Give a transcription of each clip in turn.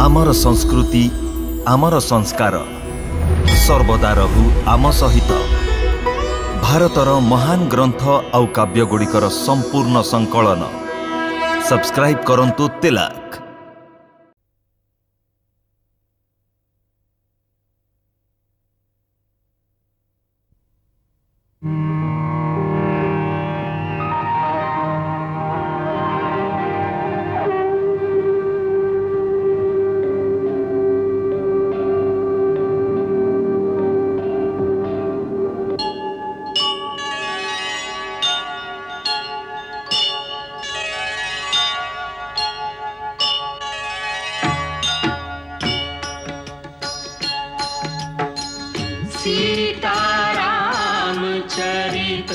आमर संस्कृति आमर संस्कार सर्वदा रहु आम सहित। भारतर महान ग्रंथ आउ काव्यगुड़िकर संपूर्ण संकलन सब्सक्राइब करंतु तिलक। सीताराम चरित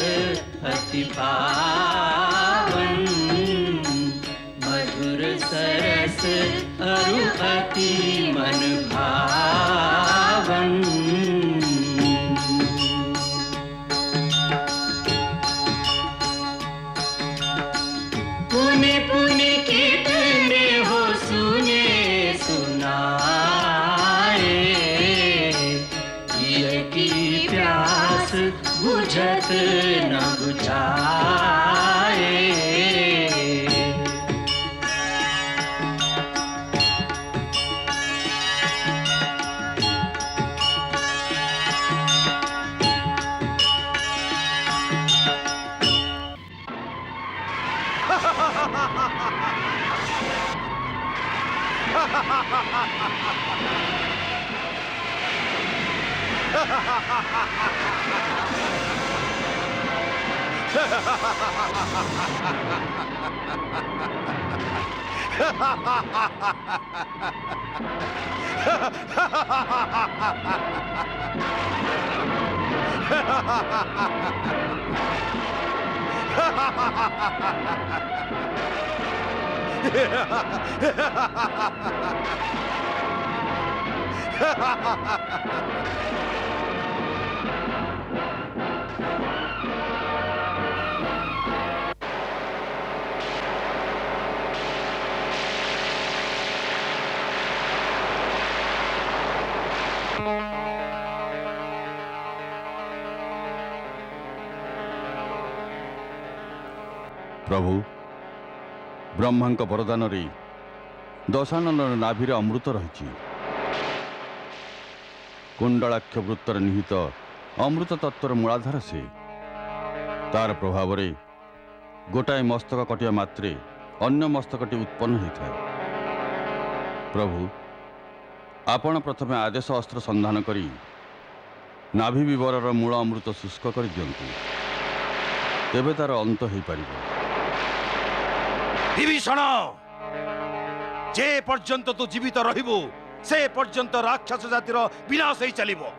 अति पावन, मधुर सरस अरु अति मन भावन। पुनि पुनि कितने हो सुने सुनाए, की प्यास बुझत न बुझाए। प्रभु ब्रह्मा वरदान रे दशानन नाभि अमृत रही। कुंडलाक्ष वृत्तर निहित अमृत तत्वर मूलाधार से तार प्रभाव रे गोटाए मस्तक कटिया मात्रे अन्य मस्तकटी उत्पन्न होता है। प्रभु आपण प्रथमे आदेश अस्त्र संधान करी नाभि विवरर मूल अमृत शुष्क कर दियंतु, तेबे तार अंत हो पारिबो। विभीषण, जे पर्यंत तू जीवित रहिबु से पर्यंत राक्षस जातिर विनाश ही चलिबो।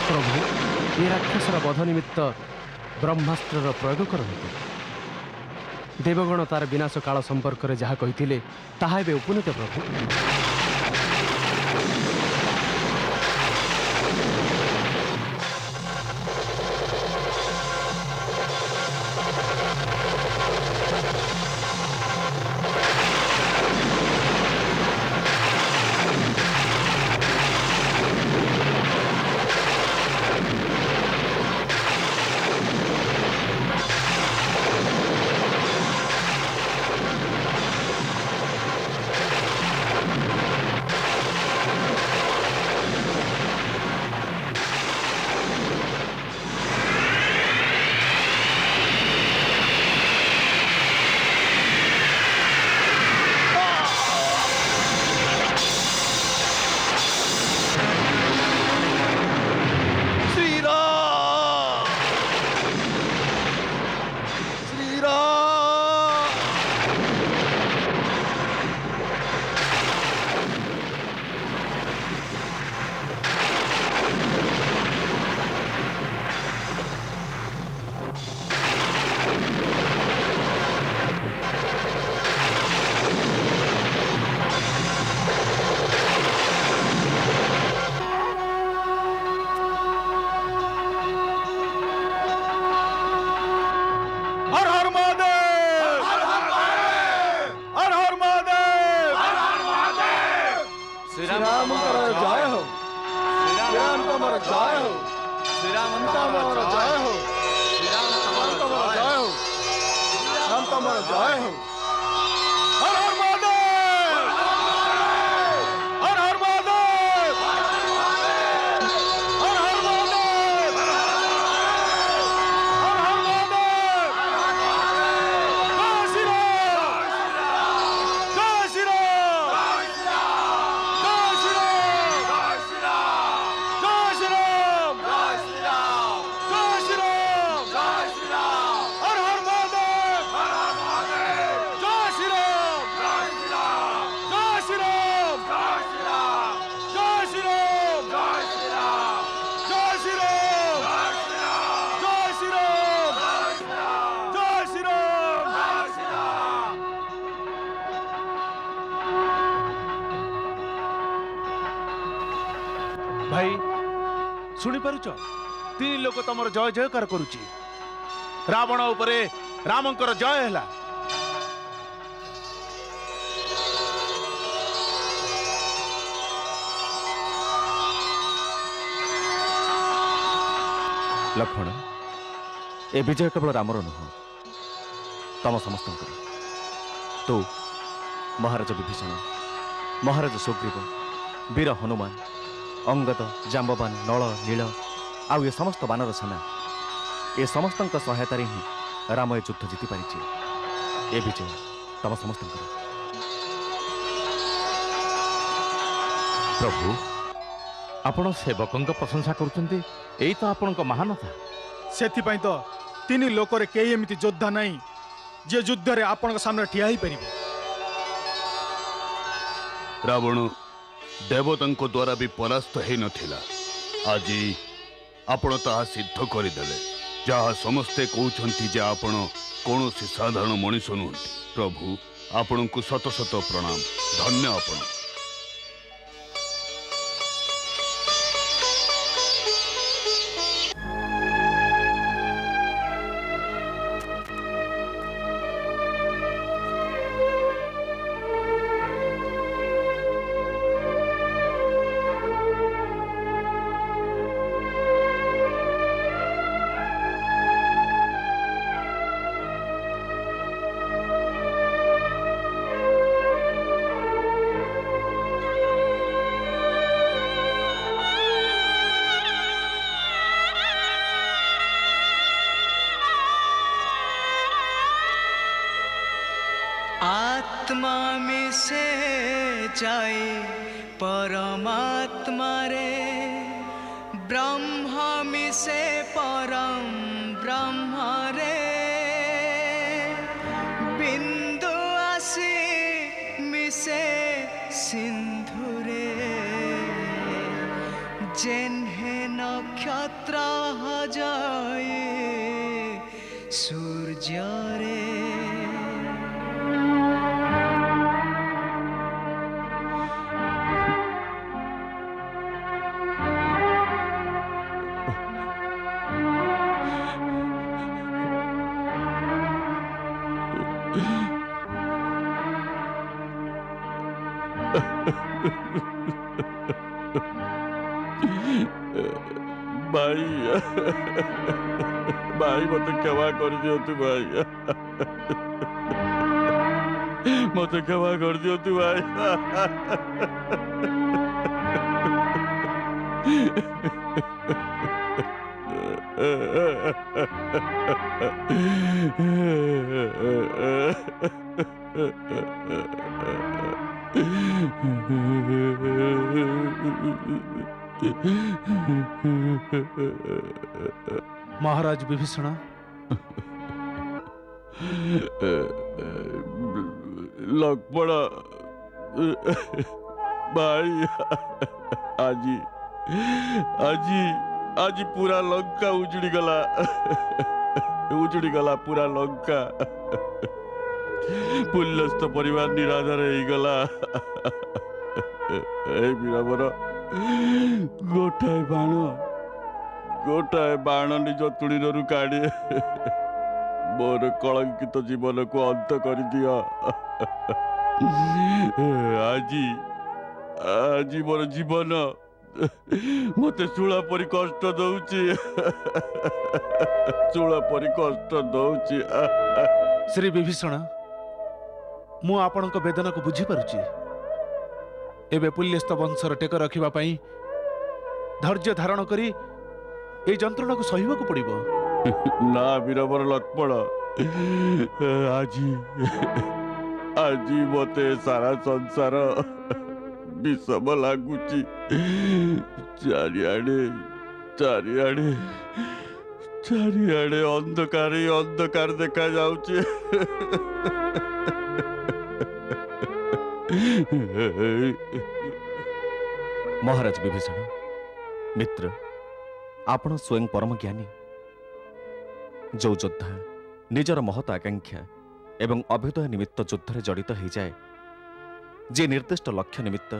प्रभु ये राक्षसर बध निमित्त ब्रह्मास्त्र प्रयोग करते। देवगण तार विनाश काल संपर्क में जहाँ कही ताहा एबे उपनीत प्रभु। জয় হোক শ্রীরাম তমর জয় হোক শ্রীরাম তমর জয় হোক রাম তমর জয় হোক হর হর মহাদেব হর হর মহাদেব হর হর মহাদেব হর হর মহাদেব জয় শ্রীরাম জয় শ্রীরাম জয় শ্রীরাম জয় শ্রীরাম জয় শ্রীরাম জয় শ্রীরাম হর হর মহাদেব জয় শ্রীরাম জয় শ্রীরাম জয় শ্রীরাম জয় শ্রীরাম জয় শ্রীরাম জয় শ্রীরাম জয় শ্রীরাম জয় শ্রীরাম ଭାଇ ଶୁଣିପାରୁଛ ତିନି ଲୋକ ତମର ଜୟ ଜୟକାର କରୁଛି ରାବଣ ଉପରେ ରାମଙ୍କର ଜୟ ହେଲା ଲକ୍ଷ୍ମଣ ଏ ବିଜୟ କେବଳ ରାମର ନୁହଁ ତମ ସମସ୍ତଙ୍କର ତୁ ମହାରାଜ ବିଭୀଷଣ ମହାରାଜ ସୁଗ୍ରୀବ ବୀର ହନୁମାନ ଅଙ୍ଗଦ ଜାମ୍ବବାନ ନଳ ନୀଳ ଆଉ ଏ ସମସ୍ତ ବାନର ସେନା ଏ ସମସ୍ତଙ୍କ ସହାୟତାରେ ହିଁ ରାମ ଏ ଯୁଦ୍ଧ ଜିତିପାରିଛି ଏ ବିଜୟ ତମ ସମସ୍ତଙ୍କର ପ୍ରଭୁ ଆପଣ ସେବକଙ୍କ ପ୍ରଶଂସା କରୁଛନ୍ତି ଏଇ ତ ଆପଣଙ୍କ ମହାନତା ସେଥିପାଇଁ ତ ତିନି ଲୋକରେ କେହି ଏମିତି ଯୋଦ୍ଧା ନାହିଁ ଯିଏ ଯୁଦ୍ଧରେ ଆପଣଙ୍କ ସାମ୍ନାରେ ଠିଆ ହେଇପାରିବେ ରାବଣ ଦେବତାଙ୍କ ଦ୍ୱାରା ବି ପରାସ୍ତ ହେଇନଥିଲା ଆଜି ଆପଣ ତାହା ସିଦ୍ଧ କରିଦେଲେ ଯାହା ସମସ୍ତେ କହୁଛନ୍ତି ଯେ ଆପଣ କୌଣସି ସାଧାରଣ ମଣିଷ ନୁହନ୍ତି ପ୍ରଭୁ ଆପଣଙ୍କୁ ଶତ ଶତ ପ୍ରଣାମ ଧନ୍ୟ ଆପଣ आत्मा मिसे जाए परमात्मा रे ब्रह्म मिसे परम ब्रह्म रे बिंदु आसी मिसे सिंधु रे जेन्हे नक्षत्र जाए सूर्य रे ଭାଇ ଭାଇ ମତେ କ୍ଷମା କରିଦିଅନ୍ତୁ ଭାଇ ମତେ କ୍ଷମା କରିଦିଅନ୍ତୁ ଭାଇ ମହାରାଜ ବିଭୀଷଣ ଲକ୍ଷ୍ମଣ ଭାଇ ଆଜି ଆଜି ଆଜି ପୁରା ଲଙ୍କା ଉଜୁଡ଼ିଗଲା ପୁରା ଲଙ୍କା ପୁଲ୍ୟସ୍ତ ପରିବାର ନିରାଧାର ହେଇଗଲା ଏ ବୀରବର ଗୋଟାଏ ବାଣ ନିଜ ତୁଡ଼ିରୁ କାଢ଼ି ମୋର କଳଙ୍କିତ ଜୀବନକୁ ଅନ୍ତ କରିଦିଅ ଆଜି ମୋର ଜୀବନ ମତେ ଶୂଳା ପରି କଷ୍ଟ ଦଉଛି ଶୂଳା ପରି କଷ୍ଟ ଦଉଛି। ଶ୍ରୀ ବିଭୀଷଣ, ମୁଁ ଆପଣଙ୍କ ବେଦନାକୁ ବୁଝିପାରୁଛି। ଏବେ ପୁଲ୍ୟସ୍ତ ବଂଶର ଟେକ ରଖିବା ପାଇଁ ଧୈର୍ଯ୍ୟ ଧାରଣ କରି এই ଯନ୍ତ୍ରଣାକୁ ସହିବାକୁ ପଡ଼ିବ। ନା ବୀରବର ଲକ୍ଷ୍ମଣ, ଆଜି ମତେ ସାରା ସଂସାର ବିଷମ ଲାଗୁଛି। ଚାରିଆଡେ ଚାରିଆଡେ ଚାରିଆଡେ ଅନ୍ଧକାର ହିଁ ଅନ୍ଧକାର ଦେଖାଯାଉଛି। ମହାରାଜ ବିଭୀଷଣ ମିତ୍ର, ଆପଣ ସ୍ୱୟଂ ପରମ ଜ୍ଞାନୀ। ଯେଉଁ ଯୋଦ୍ଧା ନିଜର ମହତ ଆକାଂକ୍ଷା ଏବଂ ଅଭ୍ୟୁଦୟ ନିମିତ୍ତ ଯୁଦ୍ଧରେ ଜଡ଼ିତ ହୋଇଯାଏ, ଯିଏ ନିର୍ଦ୍ଦିଷ୍ଟ ଲକ୍ଷ୍ୟ ନିମିତ୍ତ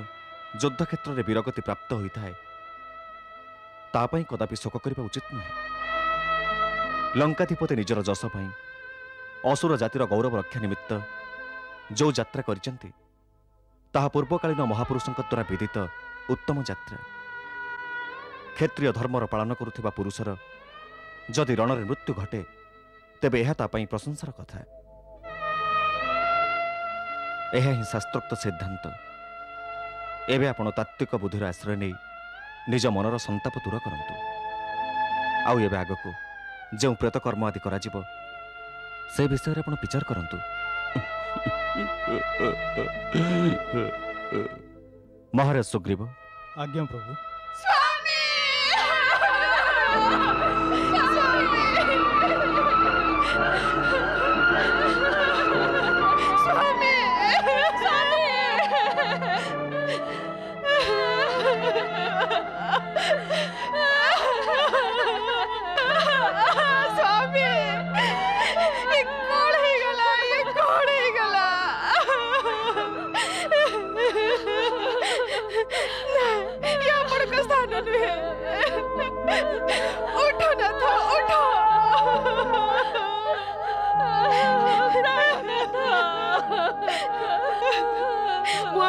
ଯୁଦ୍ଧ କ୍ଷେତ୍ରରେ ବୀରଗତି ପ୍ରାପ୍ତ ହୋଇଥାଏ, ତା ପାଇଁ କଦାପି ଶୋକ କରିବା ଉଚିତ ନୁହେଁ। ଲଙ୍କାଧିପତି ନିଜର ଯଶ ପାଇଁ ଅସୁର ଜାତିର ଗୌରବ ରକ୍ଷା ନିମିତ୍ତ ଯେଉଁ ଯାତ୍ରା କରିଛନ୍ତି, ତାହା ପୂର୍ବକାଳୀନ ମହାପୁରୁଷଙ୍କ ଦ୍ୱାରା ବିଦିତ ଉତ୍ତମ ଯାତ୍ରା। କ୍ଷତ୍ରିୟ ଧର୍ମର ପାଳନ କରୁଥିବା ପୁରୁଷର ଯଦି ରଣରେ ମୃତ୍ୟୁ ଘଟେ, ତେବେ ଏହା ତା ପାଇଁ ପ୍ରଶଂସାର କଥା। ଏହା ହିଁ ଶାସ୍ତ୍ରୋକ୍ତ ସିଦ୍ଧାନ୍ତ। ଏବେ ଆପଣ ତାତ୍ତ୍ୱିକ ବୁଦ୍ଧିର ଆଶ୍ରୟ ନେଇ ନିଜ ମନର ସନ୍ତାପ ଦୂର କରନ୍ତୁ। ଆଉ ଏବେ ଆଗକୁ ଯେଉଁ ପ୍ରେତକର୍ମ ଆଦି କରାଯିବ, ସେ ବିଷୟରେ ଆପଣ ବିଚାର କରନ୍ତୁ। ମହାରାଜ ସୁଗ୍ରୀବ। ଆଜ୍ଞା ପ୍ରଭୁ।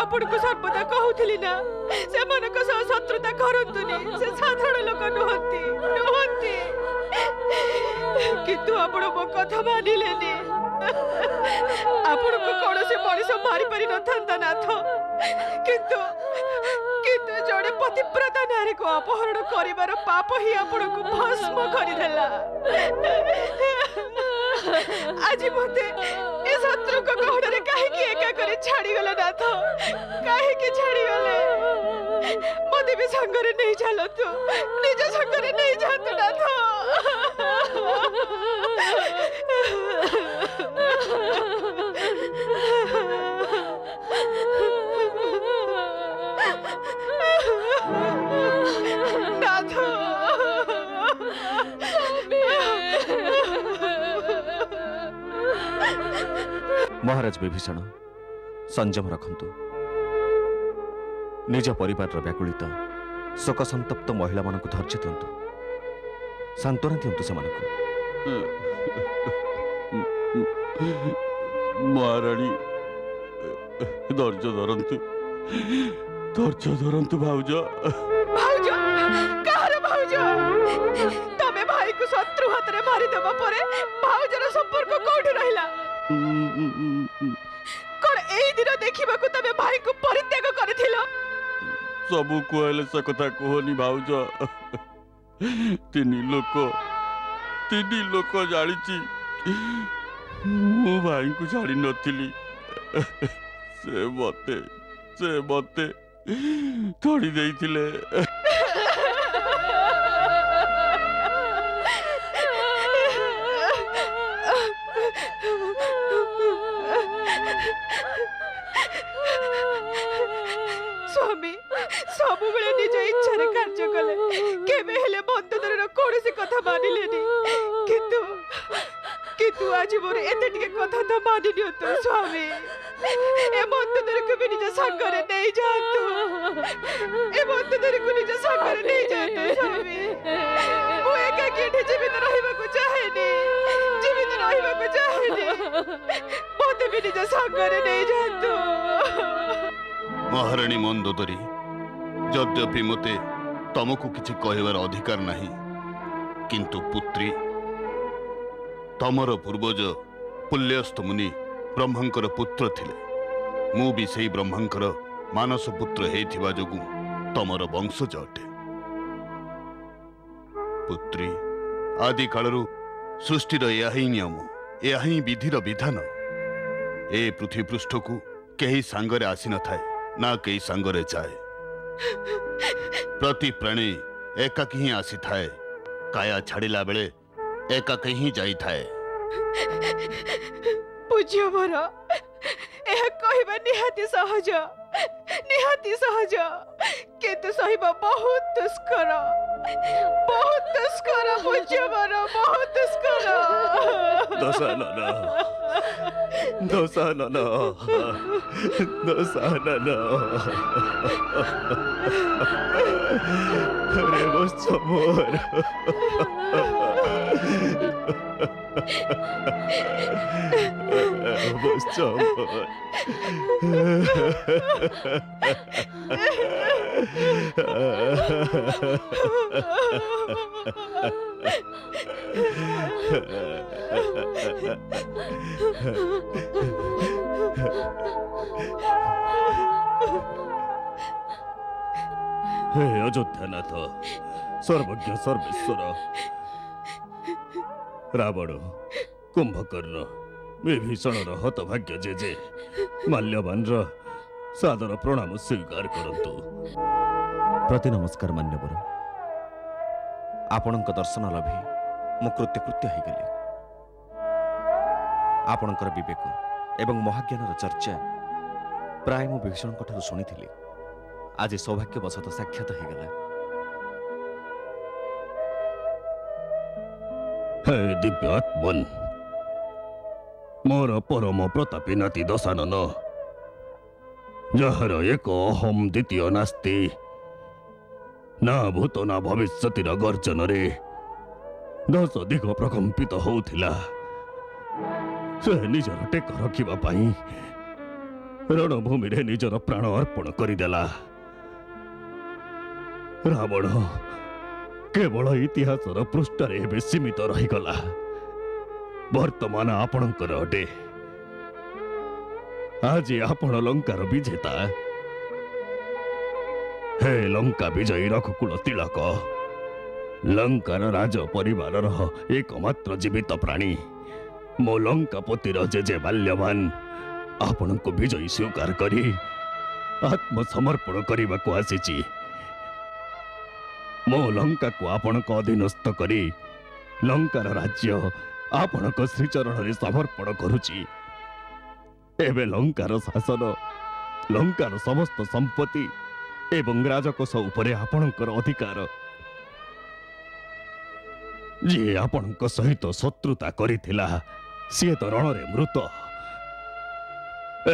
ଆପଣଙ୍କୁ ସର୍ବଦା କହୁଥିଲି ନା, ସେମାନଙ୍କ ସହ ଶତ୍ରୁତା କରନ୍ତୁନି। ସେ ସାଧାରଣ ଲୋକ ନୁହନ୍ତି। କିନ୍ତୁ ଆପଣ ମୋ କଥା ମାନିଲେନି। ଆପଣଙ୍କୁ କୌଣସି ମଣିଷ ମାରିପାରି ନଥାନ୍ତା ନାଥ, କିନ୍ତୁ ଜଣେ ପତିବ୍ରତା ନାରୀକୁ ଅପହରଣ କରିବାର ପାପ ହିଁ ଆପଣଙ୍କୁ ଭସ୍ମ କରିଦେଲା। ଆଜି ମତେ ଏ ଶତ୍ରୁଙ୍କ ଗହଣରେ କାହିଁକି ଏକା କରି ଛାଡ଼ିଗଲେ ନାଥ? କାହିଁକି ଛାଡ଼ିଗଲେ? ମତେ ବି ସାଙ୍ଗରେ ନେଇ ଚାଲନ୍ତୁ, ନିଜ ସାଙ୍ଗରେ ନେଇ ଯାଆନ୍ତୁ ନାଥ। ମହାରାଜ ବିଭୀଷଣ, ସଂଯମ ରଖନ୍ତୁ। ନିଜ ପରିବାରର ବ୍ୟାକୁଳିତ ଶୋକ ସନ୍ତପ୍ତ ମହିଳାମାନଙ୍କୁ ଧୈର୍ଯ୍ୟ ଦିଅନ୍ତୁ, ସାନ୍ତ୍ୱନା ଦିଅନ୍ତୁ ସେମାନଙ୍କୁ। ମହାରାଣୀ, ଧୈର୍ଯ୍ୟ ଧରନ୍ତୁ, ଧୈର୍ଯ୍ୟ ଧରନ୍ତୁ ଭାଉଜ। ଭାଉଜ? କାହାର ଭାଉଜ? ତମେ ଭାଇକୁ ଶତ୍ରୁ ହାତରେ ମାରିଦେବା ପରେ ଭାଉଜର ସମ୍ପର୍କ କୋଉଠି ରହିଲା? କଣ ଏଇ ଦିନ ଦେଖିବାକୁ ତମେ ଭାଇକୁ ପରିତ୍ୟାଗ କରିଥିଲ? ସବୁ କୁହାଇଲେ ସେ କଥା କୁହନି ଭାଉଜ। ତିନି ଲୋକ ଜାଣିଛି ମୁଁ ଭାଇଙ୍କୁ ଛାଡ଼ି ନଥିଲି। ସେ ମତେ ଥୋଡ଼ି ଦେଇଥିଲେ। ସ୍ୱାମୀ ସବୁବେଳେ ନିଜ ଇଚ୍ଛାରେ କାର୍ଯ୍ୟ କଲେ, କେବେ ହେଲେ ବନ୍ଧୁର କୌଣସି କଥା ମାନିଲେନି। କିନ୍ତୁ ଆଜି ମୋର ଏତେ ଟିକେ କଥା ତ ମାନି ନିଅନ୍ତୁ ସ୍ୱାମୀ। ଏ ବନ୍ଧୁକୁ ବି ନିଜ ସାଙ୍ଗରେ ନେଇଯାଆନ୍ତୁ। ସ୍ୱାମୀ, ମୁଁ ଏକାକି ଏଠି ଜୀବିତ ରହିବାକୁ ଚାହେଁନି। ମତେ ବି ନିଜ ସାଙ୍ଗରେ ନେଇଯାଆନ୍ତୁ। ମହାରାଣୀ ମନ୍ଦୋଦରୀ, ଯଦ୍ୟପି ମୋତେ ତମକୁ କିଛି କହିବାର ଅଧିକାର ନାହିଁ, କିନ୍ତୁ ପୁତ୍ରୀ, ତମର ପୂର୍ବଜ ପୁଲ୍ୟସ୍ତ ମୁନି ବ୍ରହ୍ମାଙ୍କର ପୁତ୍ର ଥିଲେ। ମୁଁ ବି ସେଇ ବ୍ରହ୍ମାଙ୍କର ମାନସ ପୁତ୍ର ହେଇଥିବା ଯୋଗୁଁ ତମର ବଂଶଜ ଅଟେ। ପୁତ୍ରୀ, ଆଦି କାଳରୁ ସୃଷ୍ଟିର ଏହା ହିଁ ନିୟମ, ଏହା ହିଁ ବିଧିର ବିଧାନ। ଏ ପୃଥିବୀ ପୃଷ୍ଠକୁ କେହି ସାଙ୍ଗରେ ଆସିନଥାଏ, ନା କେହି ସାଙ୍ଗରେ ଯାଏ। ପ୍ରତି ପ୍ରାଣୀ ଏକାକୀ ହିଁ ଆସିଥାଏ, କାୟା ଛାଡ଼ିଲା ବେଳେ ଏକାକୀ ହିଁ ଯାଇଥାଏ। ପୂଜ୍ୟ ମୋର, ଏହା କହିବା ନିହାତି ସହଜ, କିନ୍ତୁ ସହିବା ବହୁତ ଦୁଷ୍କର, ପୂଜ୍ୟ ମୋର, ବହୁତ ଦୁଷ୍କର। ଦଶାନନ ଆରେ ବତ୍ସ ମୋର, ବତ୍ସ ହେ ଅଯୋଧ୍ୟାନାଥ, ସର୍ବଜ୍ଞ ସର୍ବେଶ୍ୱର, ରାବଣ, କୁମ୍ଭକର୍ଣ୍ଣ, ବିଭୀଷଣର ହତଭାଗ୍ୟ ଜେଜେ ମାଲ୍ୟବାନର ସାଦର ପ୍ରଣାମ ସ୍ୱୀକାର କରନ୍ତୁ। ପ୍ରତି ନମସ୍କାର ମାନ୍ୟବର। ଆପଣଙ୍କ ଦର୍ଶନ ଲଭି ମୁଁ କୃତ୍ୟକୃତ୍ୟ ହୋଇଗଲି। ଆପଣଙ୍କର ବିବେକ ଏବଂ ମହାଜ୍ଞାନର ଚର୍ଚ୍ଚା ପ୍ରାୟ ମୁଁ ବିଭୀଷଣଙ୍କ ଠାରୁ ଶୁଣିଥିଲି। ଆଜି ସୌଭାଗ୍ୟବଶତଃ ସାକ୍ଷାତ ହୋଇଗଲା। ହେ ଦିବ୍ୟ ଆତ୍ମନ୍, ମୋର ପରମ ପ୍ରତାପୀ ନାତି ଦଶାନନ, ଯାହାର ଏକ ଅହମ୍ ଦ୍ୱିତୀୟ ନାସ୍ତି, ନା ଭୂତ ନା ଭବିଷ୍ୟତିର ଗର୍ଜନରେ ଦଶ ଦିଗ ପ୍ରକମ୍ପିତ ହେଉଥିଲା। ସେ ନିଜର ଟେକ ରଖିବା ପାଇଁ ରଣଭୂମିରେ ନିଜର ପ୍ରାଣ ଅର୍ପଣ କରିଦେଲା। ରାବଣ କେବଳ ଇତିହାସର ପୃଷ୍ଠାରେ ଏବେ ସୀମିତ ରହିଗଲା। ବର୍ତ୍ତମାନ ଆପଣଙ୍କର ଅଟେ। ଆଜି ଆପଣ ଲଙ୍କାର ବିଜେତା। ହେ ଲଙ୍କା ବିଜୟୀ ରଘୁକୁଳ ତିଳକ, ଲଙ୍କାର ରାଜ ପରିବାରର ଏକମାତ୍ର ଜୀବିତ ପ୍ରାଣୀ, ମୋ ଲଙ୍କାପତିର ଜେଜେ ମାଲ୍ୟବାନ ଆପଣଙ୍କୁ ବିଜୟୀ ସ୍ୱୀକାର କରି ଆତ୍ମସମର୍ପଣ କରିବାକୁ ଆସିଛି। ମୋ ଲଙ୍କାକୁ ଆପଣଙ୍କ ଅଧୀନସ୍ଥ କରି ଲଙ୍କାର ରାଜ୍ୟ ଆପଣଙ୍କ ଶ୍ରୀଚରଣରେ ସମର୍ପଣ କରୁଛି। ଏବେ ଲଙ୍କାର ଶାସନ, ଲଙ୍କାର ସମସ୍ତ ସମ୍ପତ୍ତି ଏବଂ ରାଜକୋଷ ଉପରେ ଆପଣଙ୍କର ଅଧିକାର। ଯିଏ ଆପଣଙ୍କ ସହିତ ଶତ୍ରୁତା କରିଥିଲା ସିଏ ତ ରଣରେ ମୃତ।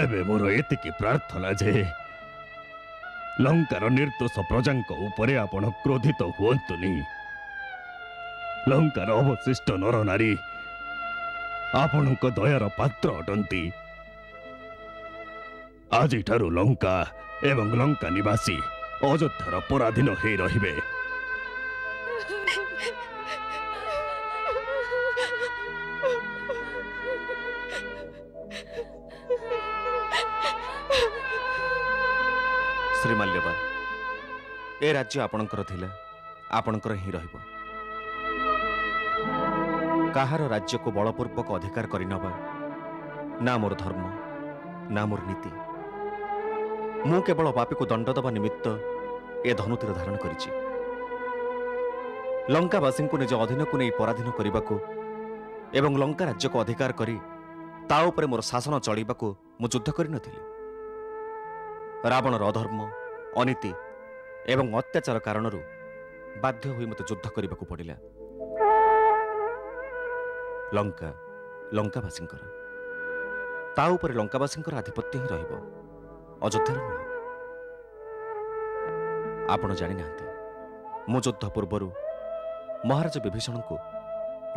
ଏବେ ମୋର ଏତିକି ପ୍ରାର୍ଥନା ଯେ ଲଙ୍କାର ନିର୍ଦ୍ଦୋଷ ପ୍ରଜାଙ୍କ ଉପରେ ଆପଣ କ୍ରୋଧିତ ହୁଅନ୍ତୁନି। ଲଙ୍କାର ଅବଶିଷ୍ଟ ନରନାରୀ ଆପଣଙ୍କ ଦୟାର ପାତ୍ର ଅଟନ୍ତି। ଆଜିଠାରୁ ଲଙ୍କା ଏବଂ ଲଙ୍କା ନିବାସୀ ଅଯୋଧ୍ୟାର ପରାଧୀନ ହୋଇ ରହିବେ। ଶ୍ରୀ ମାଲ୍ୟବାନ, ଏ ରାଜ୍ୟ ଆପଣଙ୍କର ଥିଲା, ଆପଣଙ୍କର ହିଁ ରହିବ। କାହାର ରାଜ୍ୟକୁ ବଳପୂର୍ବକ ଅଧିକାର କରିନେବା ନା ମୋର ଧର୍ମ, ନା ମୋର ନୀତି। ମୁଁ କେବଳ ପାପୀକୁ ଦଣ୍ଡ ଦେବା ନିମିତ୍ତ ଏ ଧନୁତୀର ଧାରଣ କରିଛି। ଲଙ୍କାବାସୀଙ୍କୁ ନିଜ ଅଧୀନକୁ ନେଇ ପରାଧୀନ କରିବାକୁ ଏବଂ ଲଙ୍କା ରାଜ୍ୟକୁ ଅଧିକାର କରି ତା ଉପରେ ମୋର ଶାସନ ଚଳିବାକୁ ମୁଁ ଯୁଦ୍ଧ କରିନଥିଲି। ରାବଣର ଅଧର୍ମ, ଅନୀତି ଏବଂ ଅତ୍ୟାଚାର କାରଣରୁ ବାଧ୍ୟ ହୋଇ ମୋତେ ଯୁଦ୍ଧ କରିବାକୁ ପଡ଼ିଲା। ଲଙ୍କା ଲଙ୍କାବାସୀଙ୍କର, ତା ଉପରେ ଲଙ୍କାବାସୀଙ୍କର ଆଧିପତ୍ୟ ହିଁ ରହିବ, ଅଯୋଧ୍ୟାର ନୁହେଁ। ଆପଣ ଜାଣିନାହାନ୍ତି, ମୁଁ ଯୁଦ୍ଧ ପୂର୍ବରୁ ମହାରାଜ ବିଭୀଷଣଙ୍କୁ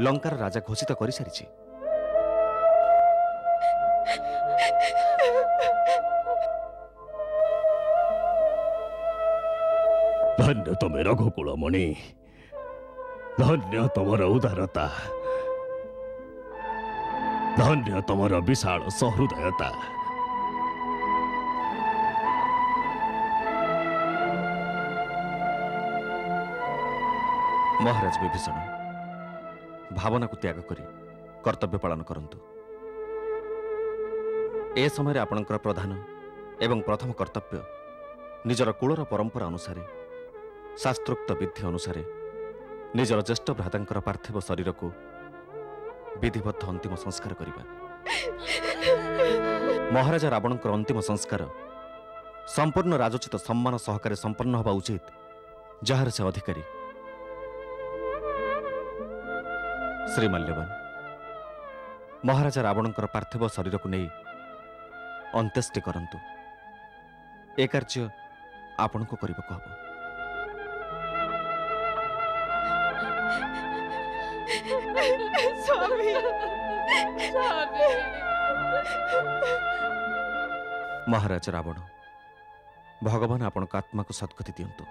ଲଙ୍କାର ରାଜା ଘୋଷିତ କରିସାରିଛି। ଧନ୍ୟ ତମେ ରଘୁକୁଳମଣି, ଧନ୍ୟ ତମର ଉଦାରତା, ଧନ୍ୟ ତମର ବିଶାଳ ସହୃଦୟତା। ମହାରାଜ ବିଭୀଷଣ, ଭାବନାକୁ ତ୍ୟାଗ କରି କର୍ତ୍ତବ୍ୟ ପାଳନ କରନ୍ତୁ। ଏ ସମୟରେ ଆପଣଙ୍କର ପ୍ରଧାନ ଏବଂ ପ୍ରଥମ କର୍ତ୍ତବ୍ୟ ନିଜର କୁଳର ପରମ୍ପରା ଅନୁସାରେ, ଶାସ୍ତ୍ରୋକ୍ତ ବିଧି ଅନୁସାରେ ନିଜର ଜ୍ୟେଷ୍ଠ ଭ୍ରାତାଙ୍କର ପାର୍ଥିବ ଶରୀରକୁ ବିଧିବଦ୍ଧ ଅନ୍ତିମ ସଂସ୍କାର କରିବା। ମହାରାଜା ରାବଣଙ୍କର ଅନ୍ତିମ ସଂସ୍କାର ସମ୍ପୂର୍ଣ୍ଣ ରାଜୋଚିତ ସମ୍ମାନ ସହକାରେ ସମ୍ପନ୍ନ ହେବା ଉଚିତ, ଯାହାର ସେ ଅଧିକାରୀ। ଶ୍ରୀମାଲ୍ୟବାନ, ମହାରାଜା ରାବଣଙ୍କର ପାର୍ଥିବ ଶରୀରକୁ ନେଇ ଅନ୍ତ୍ୟେଷ୍ଟି କରନ୍ତୁ। ଏ କାର୍ଯ୍ୟ ଆପଣଙ୍କୁ କରିବାକୁ ହେବ। ସ୍ୱାମୀ, ମହାରାଜ ରାବଣ, ଭଗବାନ ଆପଣଙ୍କ ଆତ୍ମାକୁ ସଦ୍ଗତି ଦିଅନ୍ତୁ।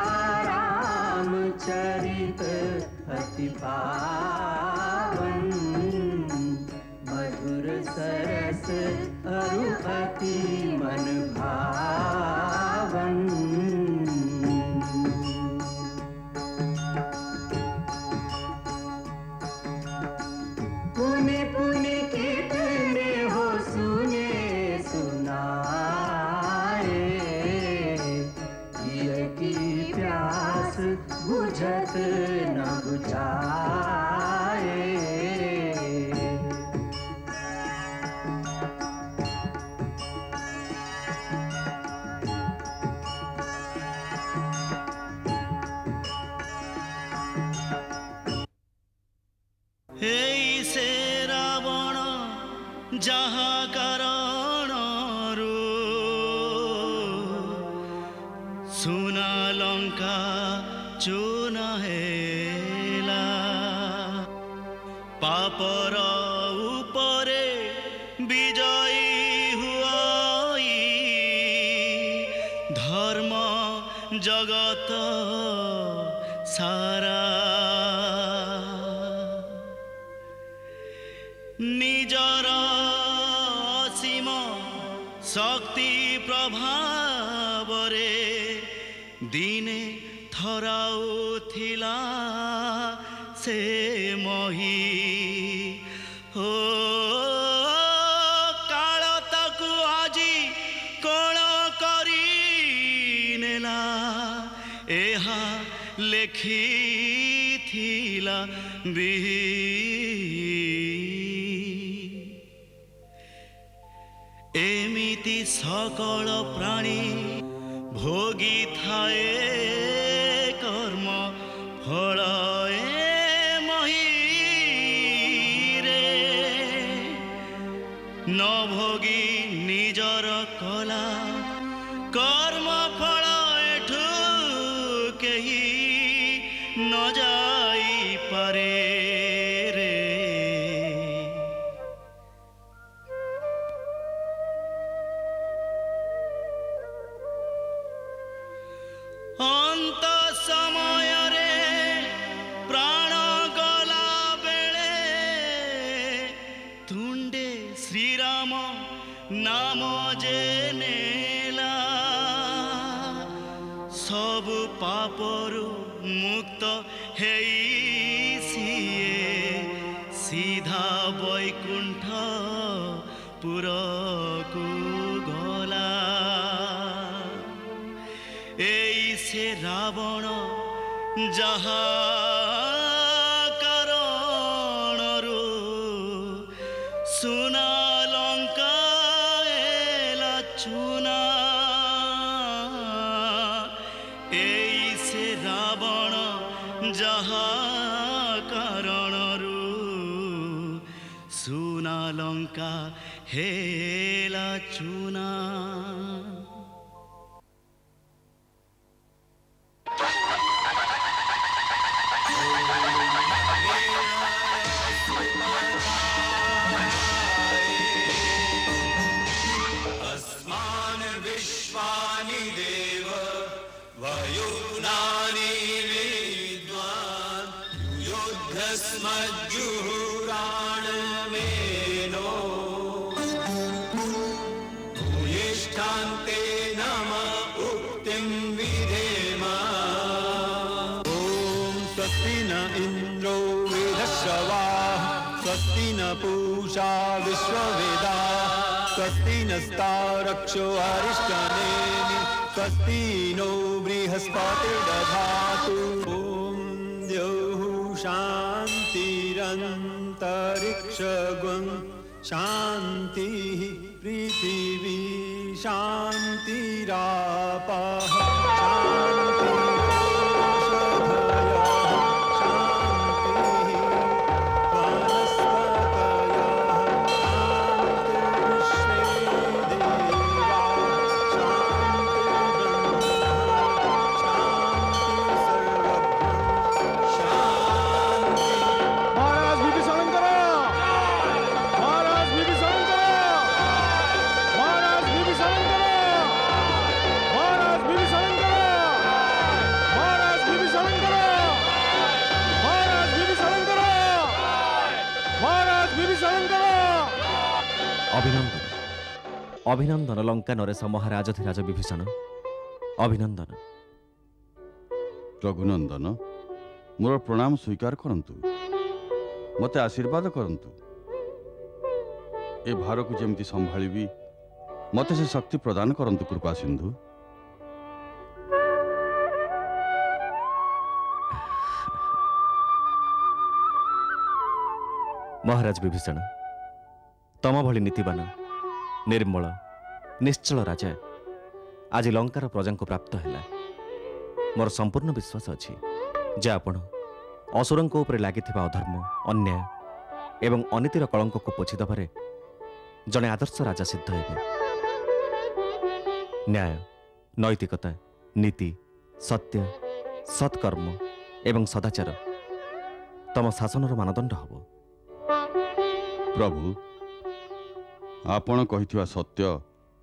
सीताराम चरित अति पावन, मधुर सरस अरु अति मन भावन। पुने पुने कितने हो सुने सुनाए, की प्यास बुझत न बुझाए। से रावण जहाँ कारण सुना लंका चून हेला, पापर उपरे विजयी हुआई, धर्म जगत सारा निजर असीम शक्ति प्रभावरे दिने थराउथिला से मही हो काल ताकु आजी कोण करी नेला, एहा लेखिथिला बिही ଏମିତି ସକଳ ପ୍ରାଣୀ ଭୋଗିଥାଏ କର୍ମ ଫଳ ଏ ମହୀରେ ନ ଭୋଗି ନିଜର କଲା କର୍ମ ଫଳ ଏଠୁ କେହି ନ ଯାଇପାରେ ରେ। ଅନ୍ତ ସମୟରେ ପ୍ରାଣ ଗଲା ବେଳେ ତୁଣ୍ଡେ ଶ୍ରୀରାମ ନାମ ଯେ ନେଲା ସବୁ ପାପରୁ ମୁକ୍ତ ହେଇ ସିଏ ସିଧା ବୈକୁଣ୍ଠ ପୁରକୁ ଗଲା। ଏଇ ସେ ରାବଣ ଯାହା କାରଣରୁ ସୁନା ଲଙ୍କା ଏଲା ଚୁନା। ଏଇ ସେ ରାବଣ ଯାହା କାରଣରୁ ସୁନା ଲଙ୍କା ହେଲା ଚୁନା। विश्वानि देव वयुनानि विद्वान् युद्धस्मज्जुहुराणमेनो भूयिष्ठान्ते नम उक्तिं विधेम। ॐ स्वस्ति न इन्द्रो वेदश्रवाः स्वस्ति न पूषा विश्ववेदाः स्वस्ति नस्तारक्षो अरिष्टनेमि स्वस्ति नो बृहस्पतिर्दधातु। ॐ द्यौः शान्तिरन्तरिक्षगुं शान्तिः पृथिवी शान्तिरापः ଅଭିନନ୍ଦନ ଅଭିନନ୍ଦନ ଲଙ୍କା ନରେଶ ମହାରାଜଧିରାଜ ବିଭୀଷଣ ଅଭିନନ୍ଦନ। ରଘୁନନ୍ଦନ ମୋର ପ୍ରଣାମ ସ୍ୱୀକାର କରନ୍ତୁ, ମୋତେ ଆଶୀର୍ବାଦ କରନ୍ତୁ। ଏ ଭାରକୁ ଯେମିତି ସମ୍ଭାଳିବି ମୋତେ ସେ ଶକ୍ତି ପ୍ରଦାନ କରନ୍ତୁ କୃପା ସିନ୍ଧୁ। ମହାରାଜ ବିଭୀଷଣ, ତମ ଭଳି ନୀତିବାନ ନିର୍ମଳ ନିଶ୍ଚଳ ରାଜା ଆଜି ଲଙ୍କାର ପ୍ରଜାଙ୍କୁ ପ୍ରାପ୍ତ ହେଲା। ମୋର ସମ୍ପୂର୍ଣ୍ଣ ବିଶ୍ୱାସ ଅଛି ଯେ ଆପଣ ଅସୁରଙ୍କ ଉପରେ ଲାଗିଥିବା ଅଧର୍ମ, ଅନ୍ୟାୟ ଏବଂ ଅନୀତିର କଳଙ୍କକୁ ପୋଛି ଦେବାରେ ଜଣେ ଆଦର୍ଶ ରାଜା ସିଦ୍ଧ ହେବେ। ନ୍ୟାୟ, ନୈତିକତା, ନୀତି, ସତ୍ୟ, ସତ୍କର୍ମ ଏବଂ ସଦାଚାର ତମ ଶାସନର ମାନଦଣ୍ଡ ହେବ। ପ୍ରଭୁ, ଆପଣ କହିଥିବା ସତ୍ୟ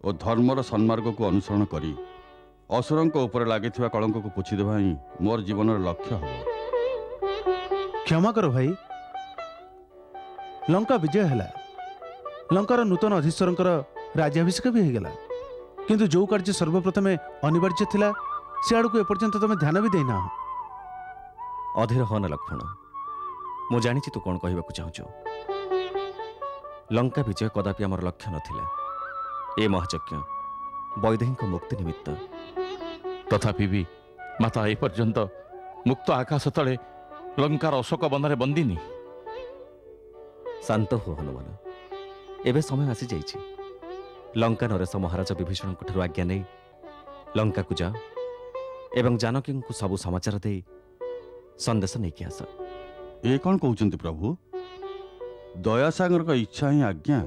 ଓ ଧର୍ମର ସନ୍ମାର୍ଗକୁ ଅନୁସରଣ କରି ଅସୁରଙ୍କ ଉପରେ ଲାଗିଥିବା କଳଙ୍କକୁ ପୋଛିଦେବା ହିଁ ମୋର ଜୀବନର ଲକ୍ଷ୍ୟ ହେବ। କ୍ଷମା କର ଭାଇ, ଲଙ୍କା ବିଜୟ ହେଲା, ଲଙ୍କାର ନୂତନ ଅଧୀଶ୍ୱରଙ୍କର ରାଜ୍ୟାଭିଷେକ ବି ହେଇଗଲା, କିନ୍ତୁ ଯେଉଁ କାର୍ଯ୍ୟ ସର୍ବପ୍ରଥମେ ଅନିବାର୍ଯ୍ୟ ଥିଲା ସେ ଆଡ଼କୁ ଏପର୍ଯ୍ୟନ୍ତ ତମେ ଧ୍ୟାନ ବି ଦେଇନାହ। ଅଧୀର ହନ ଲକ୍ଷ୍ମଣ, ମୁଁ ଜାଣିଛି ତୁ କ'ଣ କହିବାକୁ ଚାହୁଁଛୁ। ଲଙ୍କା ବିଜୟ କଦାପି ଆମର ଲକ୍ଷ୍ୟ ନଥିଲା। ଏ ମହାଯଜ୍ଞ ବୈଦେହୀଙ୍କ ମୁକ୍ତି ନିମିତ୍ତ। ତଥାପି ବି ମାତା ଏପର୍ଯ୍ୟନ୍ତ ମୁକ୍ତ ଆକାଶ ତଳେ ଲଙ୍କାର ଅଶୋକ ବନରେ ବନ୍ଦିନୀ। ଶାନ୍ତ ହୁଅ ହନୁମାନ, ଏବେ ସମୟ ଆସିଯାଇଛି। ଲଙ୍କା ନରେଶ ମହାରାଜ ବିଭୀଷଣଙ୍କ ଠାରୁ ଆଜ୍ଞା ନେଇ ଲଙ୍କାକୁ ଯାଅ ଏବଂ ଜାନକୀଙ୍କୁ ସବୁ ସମାଚାର ଦେଇ ସନ୍ଦେଶ ନେଇକି ଆସ। ଏ କ'ଣ କହୁଛନ୍ତି ପ୍ରଭୁ? ଦୟାସାଗରଙ୍କ ଇଚ୍ଛା ହିଁ ଆଜ୍ଞା।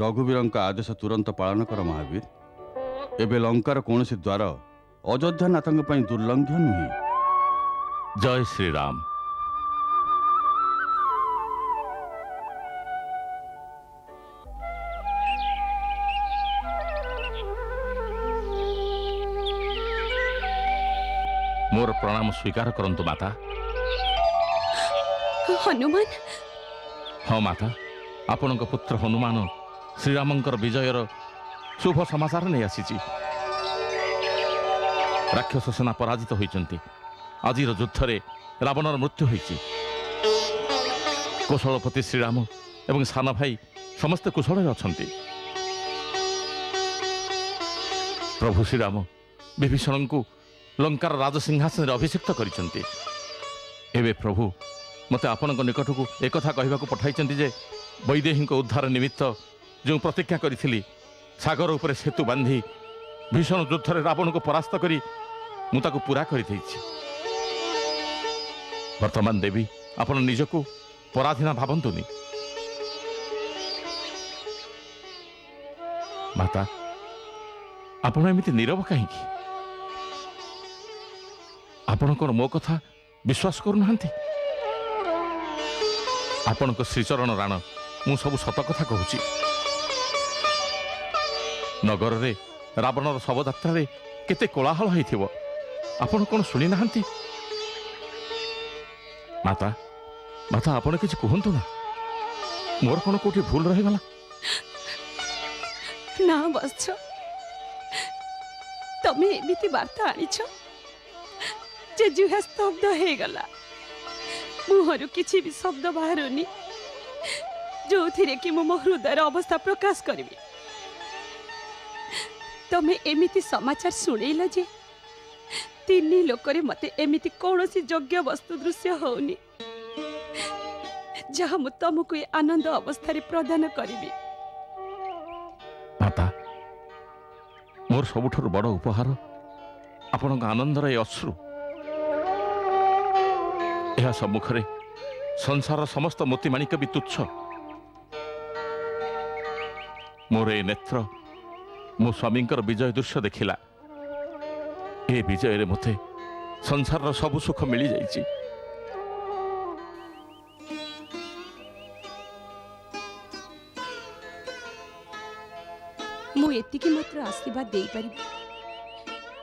ରଘୁବୀରଙ୍କ ଆଦେଶ ତୁରନ୍ତ ପାଳନ କର ମହାବୀର। ଏବେ ଲଙ୍କାର କୌଣସି ଦ୍ୱାର ଅଯୋଧ୍ୟାନାଥଙ୍କ ପାଇଁ ଦୁର୍ଲଙ୍ଘ୍ୟ ନୁହେଁ। ଜୟ ଶ୍ରୀରାମ। ମୋର ପ୍ରଣାମ ସ୍ୱୀକାର କରନ୍ତୁ ମାତା। ହନୁମାନ, ହଁ ମାତା, ଆପଣଙ୍କ ପୁତ୍ର ହନୁମାନ ଶ୍ରୀରାମଙ୍କର ବିଜୟର ଶୁଭ ସମାଚାର ନେଇ ଆସିଛି। ରାକ୍ଷସ ସେନା ପରାଜିତ ହୋଇଛନ୍ତି। ଆଜିର ଯୁଦ୍ଧରେ ରାବଣର ମୃତ୍ୟୁ ହୋଇଛି। କୌଶଳପତି ଶ୍ରୀରାମ ଏବଂ ସାନ ଭାଇ ସମସ୍ତେ କୁଶଳରେ ଅଛନ୍ତି। ପ୍ରଭୁ ଶ୍ରୀରାମ ବିଭୀଷଣଙ୍କୁ ଲଙ୍କାର ରାଜସିଂହାସନରେ ଅଭିଷିକ୍ତ କରିଛନ୍ତି। ଏବେ ପ୍ରଭୁ ମୋତେ ଆପଣଙ୍କ ନିକଟକୁ ଏକଥା କହିବାକୁ ପଠାଇଛନ୍ତି ଯେ ବୈଦେହୀଙ୍କ ଉଦ୍ଧାର ନିମିତ୍ତ ଯେଉଁ ପ୍ରତିଜ୍ଞା କରିଥିଲି, ସାଗର ଉପରେ ସେତୁ ବାନ୍ଧି ଭୀଷଣ ଯୁଦ୍ଧରେ ରାବଣକୁ ପରାସ୍ତ କରି ମୁଁ ତାକୁ ପୂରା କରିଦେଇଛି। ବର୍ତ୍ତମାନ ଦେବୀ, ଆପଣ ନିଜକୁ ପରାଧୀନା ଭାବନ୍ତୁନି। ମାତା, ଆପଣ ଏମିତି ନୀରବ କାହିଁକି? ଆପଣ କ'ଣ ମୋ କଥା ବିଶ୍ୱାସ କରୁନାହାନ୍ତି? ଆପଣଙ୍କ ଶ୍ରୀଚରଣ ରାଣ ମୁଁ ସବୁ ସତ କଥା କହୁଛି। ନଗରରେ ରାବଣର ଶବଯାତ୍ରାରେ କେତେ କୋଳାହଳ ହୋଇଥିବ, ଆପଣ କ'ଣ ଶୁଣି ନାହାନ୍ତି? ମାତା, ମାତା, ଆପଣ କିଛି କୁହନ୍ତୁ ନା। ମୋର କ'ଣ କୋଉଠି ଭୁଲ ରହିଗଲା? ନା ବତ୍ସ, ତମେ ଏମିତି ବାର୍ତ୍ତା ଆଣିଛ ଯେ ଜୁହା ସ୍ତବ୍ଧ ହେଇଗଲା। ମୁହଁରୁ କିଛି ବି ଶବ୍ଦ ବାହାରୁନି ଯୋଉଥିରେ କି ମୁଁ ମୋ ହୃଦୟର ଅବସ୍ଥା ପ୍ରକାଶ କରିବି। ତମେ ଏମିତି ସମାଚାର ଶୁଣେଇଲ ଯେ ତିନି ଲୋକରେ ମତେ ଏମିତି କୌଣସି ଯୋଗ୍ୟ ବସ୍ତୁ ଦୃଶ୍ୟ ହଉନି ଯାହା ମୁଁ ତମକୁ ଏ ଆନନ୍ଦ ଅବସ୍ଥାରେ ପ୍ରଦାନ କରିବି। ମାତା, ମୋର ସବୁଠାରୁ ବଡ଼ ଉପହାର ଆପଣଙ୍କ ଆନନ୍ଦର ଏ ଅଶ୍ରୁ। ଏହା ସମ୍ମୁଖରେ ସଂସାରର ସମସ୍ତ ମୋତିମାଣିକ ବି ତୁଚ୍ଛ। ମୋର ଏ ନେତ୍ର ମୋ ସ୍ୱାମୀଙ୍କର ବିଜୟ ଦୃଶ୍ୟ ଦେଖିଲା। ଏ ବିଜୟରେ ମୋତେ ସଂସାରର ସବୁ ସୁଖ ମିଳିଯାଇଛି। ମୁଁ ଏତିକି ମାତ୍ର ଆଶୀର୍ବାଦ ଦେଇପାରିବି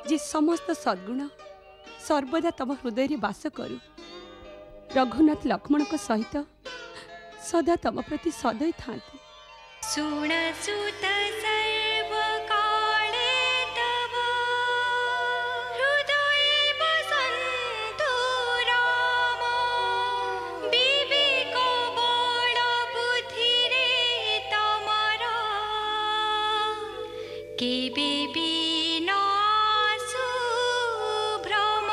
ଯେ ସମସ୍ତ ସଦ୍ଗୁଣ ସର୍ବଦା ତମ ହୃଦୟରେ ବାସ କରୁ। ରଘୁନାଥ ଲକ୍ଷ୍ମଣଙ୍କ ସହିତ ସଦା ତମ ପ୍ରତି ସଦୟ ଥାନ୍ତି। सुन सुत सर्व काले तव हृदय बसन्तु राम विवेक बल बुद्धि रे तमर केबे विनाशु भ्रम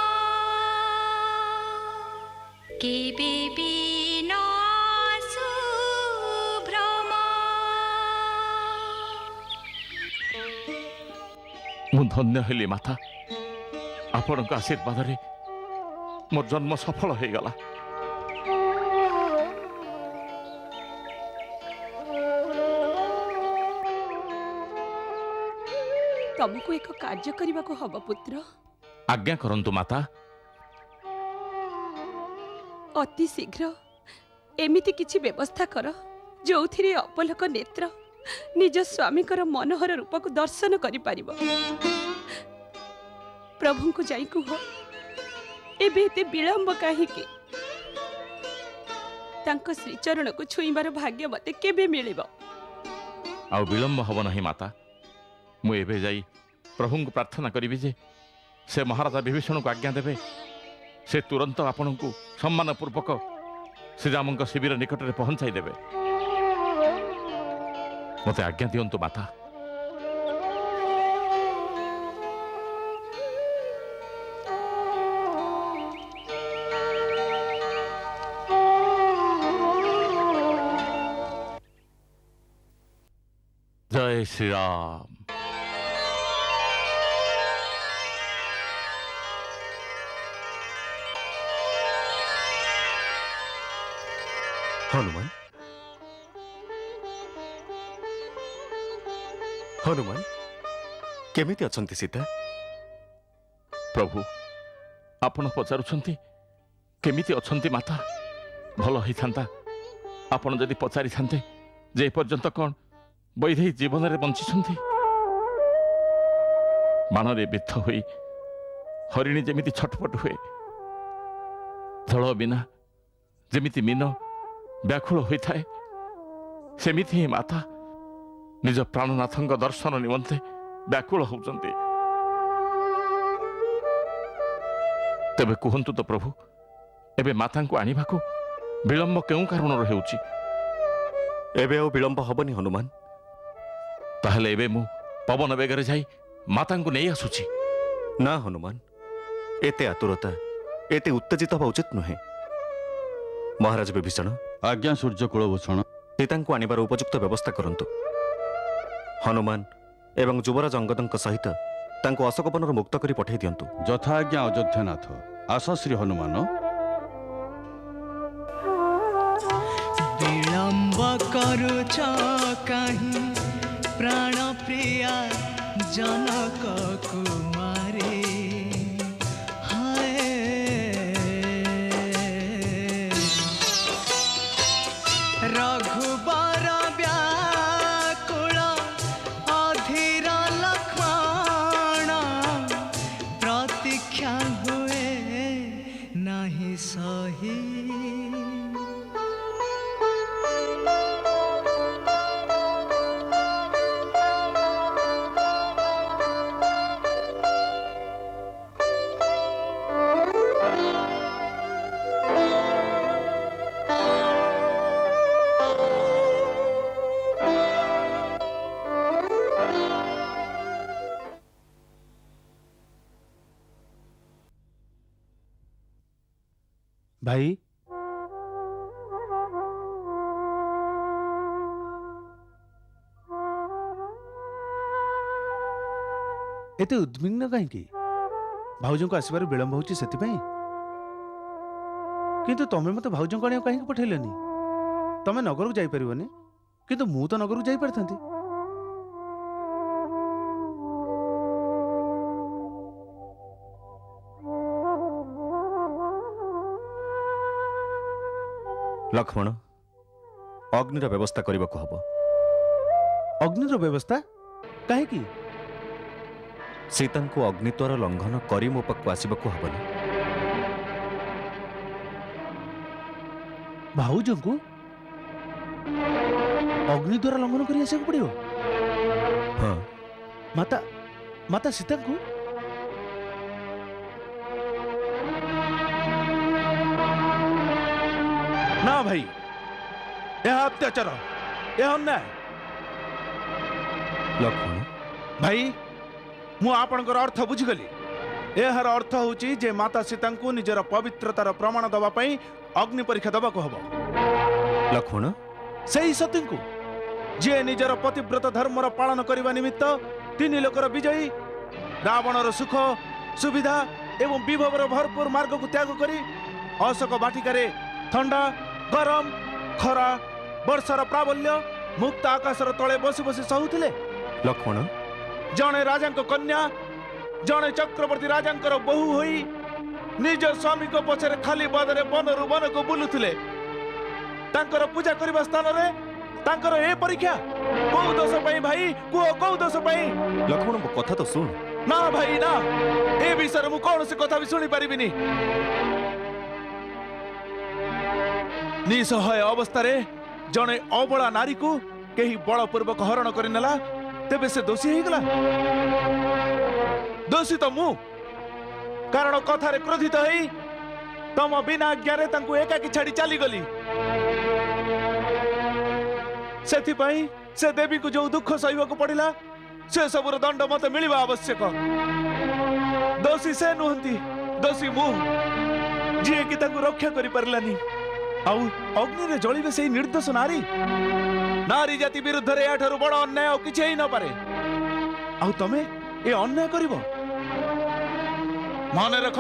केबे विनाशु भ्रम। ମୁଁ ଧନ୍ୟ ହେଲି ମାତା। ଆପଣଙ୍କ ଆଶୀର୍ବାଦରେ ମୋର ଜନ୍ମ ସଫଳ ହୋଇଗଲା। ତମକୁ ଏକ କାର୍ଯ୍ୟ କରିବାକୁ ହବ ପୁତ୍ର। ଆଜ୍ଞା କରନ୍ତୁ ମାତା। ଅତି ଶୀଘ୍ର ଏମିତି କିଛି ବ୍ୟବସ୍ଥା କର ଯୋଉଥିରେ ଅପଲକ ନେତ୍ର ନିଜ ସ୍ୱାମୀଙ୍କର ମନୋହର ରୂପକୁ ଦର୍ଶନ କରିପାରିବ। ପ୍ରଭୁଙ୍କୁ ଯାଇ କୁହ, ଏବେ ଏତେ ବିଳମ୍ବ କାହିଁକି? ତାଙ୍କ ଶ୍ରୀଚରଣକୁ ଛୁଇଁବାର ଭାଗ୍ୟ ମତେ କେବେ ମିଳିବ? ଆଉ ବିଳମ୍ବ ହେବ ନାହିଁ ମାତା। ମୁଁ ଏବେ ଯାଇ ପ୍ରଭୁଙ୍କୁ ପ୍ରାର୍ଥନା କରିବି ଯେ ସେ ମହାରାଜା ବିଭୀଷଣକୁ ଆଜ୍ଞା ଦେବେ ସେ ତୁରନ୍ତ ଆପଣଙ୍କୁ ସମ୍ମାନପୂର୍ବକ ଶ୍ରୀରାମଙ୍କ ଶିବିର ନିକଟରେ ପହଞ୍ଚାଇ ଦେବେ। ମୋତେ ଆଜ୍ଞା ଦିଅନ୍ତୁ ମାତା। जय श्री राम। हनुमान हनुमान केमिति अछंती सीता? प्रभु आपण पचारुछंती केमिति अछंती माता? भल होई थांता आपण जदि पचारि थांते जे पर्यंत कौन वैदेही जीवन रे बंचिछंती। बाणरे बित्थ होई हरिणी जेमिति छटपट हुए, जल बिना जेमिति मीन व्याकुल होई थाए, सेमिति ही माता निज प्राणनाथंक दर्शन निमंते व्याकुल होउचंती। तेबे कुहंतु तो प्रभु, एबे मातांको आनिबाको विलंब केउ कारण हेउची? एबे ओ विलंब हबनी हनुमान। ताहले एबे मु पवन बेगरे जाई मातांको नेई आसुची। ना हनुमान, एते आतुरता एते उत्तेजित हवा उचित नुहे। महाराज विभीषण, आज्ञा सूर्य कुलभूषण। सीतांको आनिबार उपयुक्त व्यवस्था करंतु। हनुमान एवं युवराज अंगदंक सहित तांको अशोकवनर मुक्त करी पठाई दियंतु। यथा आज्ञा अयोध्यानाथ। आस श्री हनुमान। विलंब करुच कहीं प्राण प्रिया जनक कुमारी। हाय रघुबर व्याकुल अधीर लक्ष्मण प्रतीक्षा हुए नहीं सही। भाई एते उद्विग्न कहीं भाउज को आसबार विलंब होची सेतिपई। किंतु तमे मते भाउज को आनिया कहीं पठेलनी? तमे नगर को जाई परिबनी, किंतु मु तो नगर को जाई परथांती। लक्ष्मण, अग्निर व्यवस्था करने को हबो। अग्निर व्यवस्था काहे की? सीता को अग्निद्वार लंघन करी मो पाखु आसबाक हबनी। भाउज को अग्नि द्वारा लंघन करी आसे पड़ियो? हाँ। माता माता सीता को ना भाई, यह अत्याचार, यह अन्याय। लक्ष्मण भाई, मु आपनकर अर्थ बुझिगली। एहार अर्थ होची जे माता सीता को निजर पवित्रतार प्रमाण दबा पई अग्नि परीक्षा दबा को हबो। लक्ष्मण, सही सती को जे निजर पतिव्रत धर्मर पालन करने निमित्त तीन लोकर विजयी रावणर सुख सुविधा एवं विभवर भरपूर मार्ग को त्याग करी अशोक बाटिकारे ठंडा गरम खरा वर्षार प्राबल्य मुक्त आकाशर तले बसी बसी सहुथिले। लक्ष्मण, जणे राजांक कन्या जणे चक्रवर्ती राजांकर बहु होई निज स्वामी को पछरे खाली बदरे बनरु बन को बुलुथिले। तांकर पूजा करबा स्थान रे तांकर ए परीक्षा को दोष पई भाई को दोष पई? लक्ष्मण मो कथा तो सुन। ना भाई ना, ए विषय मु कौन से कथा भी सुनी पारिबिनी। निसहाय अवस्था रे जणे अबला नारी को केही बलपूर्वक हरण करिनेला, तेबे से दोषी हो गला? दोषी तो मु, कारण कथारे क्रोधित होई तम बिना आज्ञारे तांको एकाकी छाड़ी चली गली। सेथिपई से देवी को जो दुख सहिବାକୁ पड़िला से सबुर दंड मते मिलिबा आवश्यक। दोषी से नुहंती, दोषी मु जे कि तांको रक्षा करि परलानी। आउ अग्नि रे जळिबे सेही निर्दोष नारी। नारी जाति विरुद्ध रे याठारु बड़ अन्याय और किछि न पारे आउ तमे ए अन्याय करिवो माने रख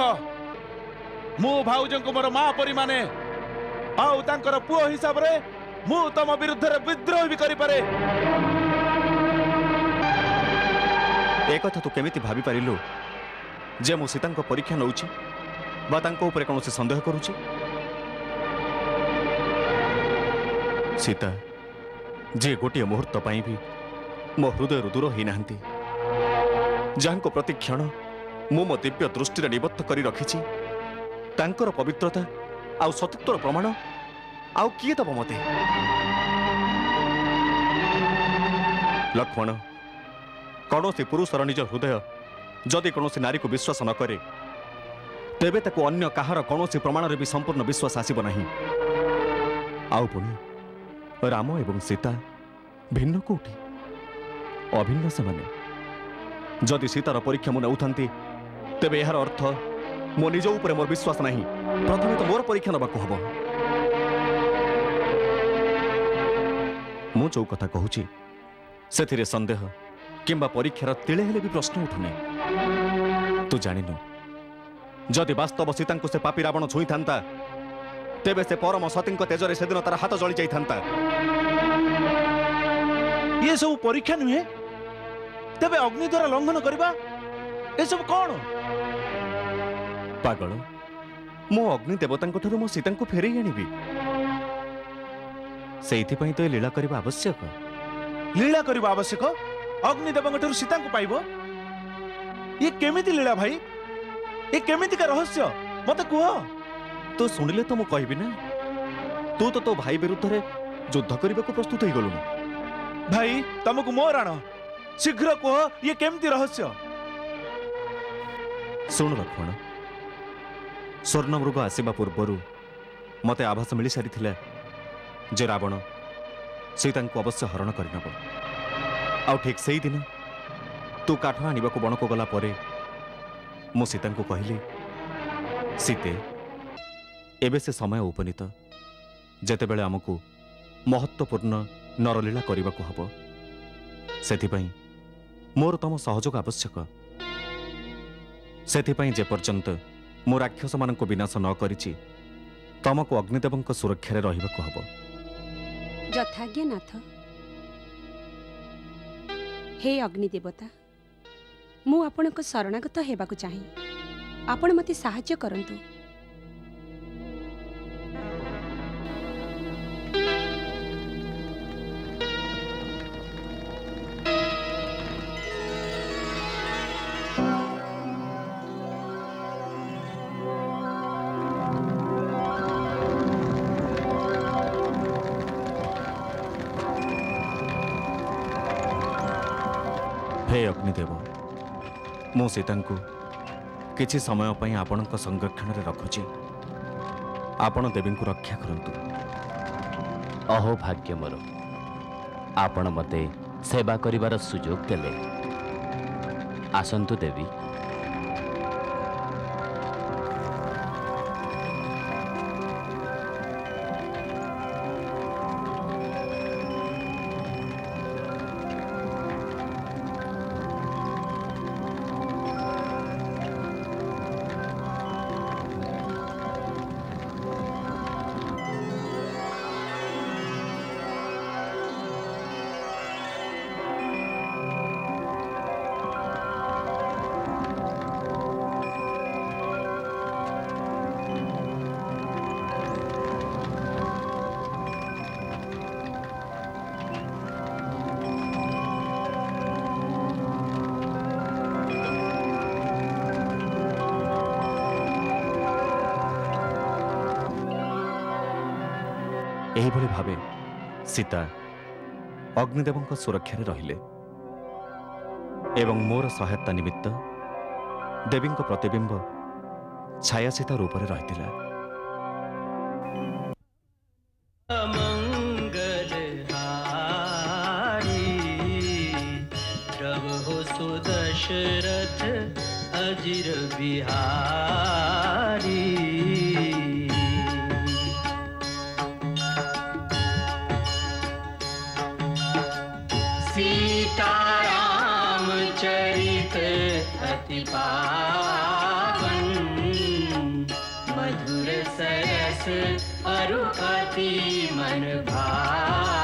मु भाउजंको मोर मां परि माने आउ तांकर पुओ हिसाब रे मु तम विरुद्ध रे विद्रोह भी करि पारे ए कथा तू केमिति भाबी पारिलु जे मु सीतांको परीक्षा नउछि बा तांको ऊपर कोनोसी संदेह करूछि सीता जे गोटे मुहूर्त पाई भी मो हृदय दूर ही नाहंती जांको प्रति क्षण मु मो दिव्य दृष्टि निबद्ध करी रखिछि तांकर पवित्रता आउ सतत्वर प्रमाण आउ किए दब मते लक्ष्मण कौनसी पुरुषर निज हृदय जदि कौनसी नारी को विश्वास न करे तेबे ताको अन्य काहार कौनसी प्रमाण रे भी संपूर्ण विश्वास आसीब नाही आउ पुणी राम एवं सीता भिन्न कोठी अभिन्न से माने जदि सीतार परीक्षा मु नउथांती तेबे यार अर्थ मो निज ऊपर मोर विश्वास नाही प्रथमे तो मोर परीक्षा नबाकू हबो मु जो कथा कहूची सेथिरे संदेह किंबा परीक्षार तिले हेले भी प्रश्न उठुने तू जानिनु जदि वास्तव सीतांको से पापी रावण छुई थांता तेबे से परम सतींको तेजरे सेदिन तार हाथ जଳି जाई थांता ये सब परीक्षा नुहे तेबे अग्नि द्वारा लंघन करबा ए सब कोन पागल मो अग्नि देवतांको ठरो मो सीतांको फेरै आनिबी सेइथि पई तो लीला करबा आवश्यक लीला करबा आवश्यक अग्नि देवंक ठरो सीतांको पाइबो ये केमिति लीला भाई ये केमिति का रहस्य मते कुह तो सुनिले तो मु कहबी ना तू तो भाई विरुद्ध रे युद्ध करबा को प्रस्तुत हो गलु भाई तुमको मोर आण शीघ्र कह ये केमती रहस्य सुन लक्ष्मण स्वर्ण मृग आसवा पूर्वर मते आभास मिल सारी जे रावण सीता को अवश्य हरण करनब आउ ठीक से ही दिन तू काठ आनिबा को बण को गला परे मु सीता को कहली सीते एबे से समय उपनीत जेते बेले हमकु महत्वपूर्ण नरलीला करने को हब सेथिपाई मोर तम सहयोग आवश्यक सेथिपाई जे पर्यंत मो राक्षस मानक विनाश न करिछि तमको अग्निदेवंक सुरक्षा रहिबा को हब यथाज्ञा नाथ हे अग्निदेवता मु आपणक शरणागत हेबाकु चाहि आपण मते साहाय्य करंतु हे अग्निदेव मो सीता को किछि समय पई आपणक संरक्षण रे रखुछि आपण देवी को रक्षा करंतु अहो भाग्य मोर आपण मते सेवा करिवार सुजोग देले आसंतु देवी एहिभଳି भावे सीता अग्निदेवंक सुरक्षा रहिले एवं मोर सहायता निमित्त देवींक प्रतिबिंब छायासीता रूप में रहिथिला प्रभु सुदशरथ अजिर बिहारी सीताराम चरित अति पावन मधुर सरस अरु अति मन भावन